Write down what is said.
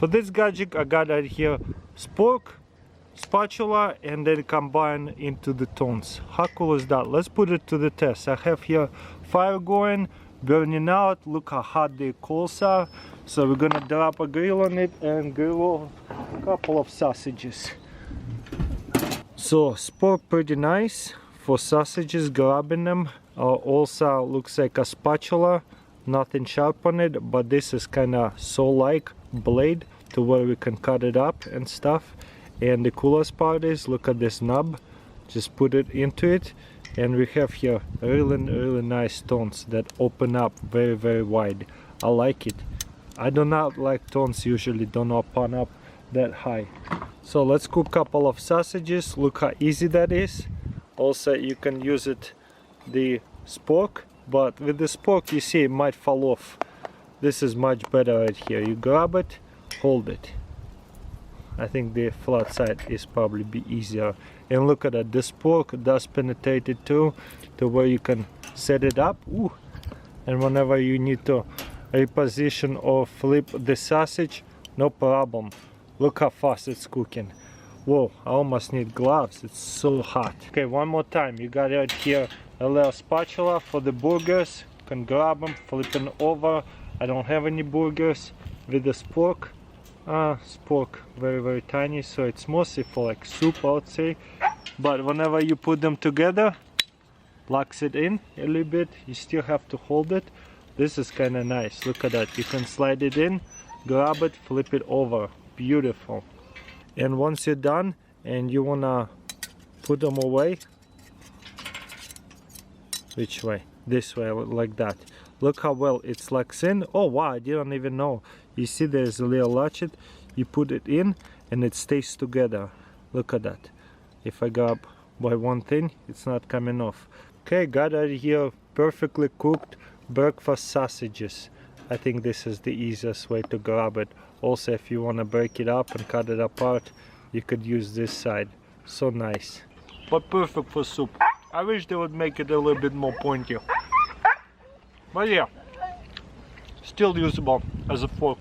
For this gadget I got right here spork, spatula, and then combine into the tones. How cool is that? Let's put it to the test. I have here fire going, burning out. Look how hot the coals are. So we're gonna drop a grill on it and grill a couple of sausages. So spork pretty nice for sausages, grabbing them. Also looks like a spatula, nothing sharp on it, but this is kind of saw-like blade to where we can cut it up and stuff. And the coolest part is, look at this knob, just put it into it, and we have here really nice stones that open up very wide. I like it. I do not like stones usually don't open up that high. So let's cook a couple of sausages. Look how easy that is. Also you can use it the spork, but with the spork you see it might fall off. This is much better right here. You grab it, hold it. I think the flat side is probably be easier. And look at that, the spork does penetrate it too, to where you can set it up. Ooh. And whenever you need to reposition or flip the sausage, no problem. Look how fast it's cooking. Whoa, I almost need gloves, it's so hot. Okay, one more time. You got right here a little spatula for the burgers. You can grab them, flip them over. I don't have any burgers. With the spork, spork very tiny, so it's mostly for like soup, I would say. But whenever you put them together, locks it in a little bit. You still have to hold it. This is kind of nice. Look at that. You can slide it in, grab it, flip it over. Beautiful. And once you're done and you wanna put them away, which way? This way, like that. Look how well it locks in. Oh wow, I didn't even know. You see there's a little latchet. You put it in and it stays together. Look at that. If I grab by one thing, it's not coming off. Okay, got out here perfectly cooked breakfast sausages. I think this is the easiest way to grab it. Also, if you want to break it up and cut it apart, you could use this side. So nice. But perfect for soup. I wish they would make it a little bit more pointy. But yeah, still usable as a fork.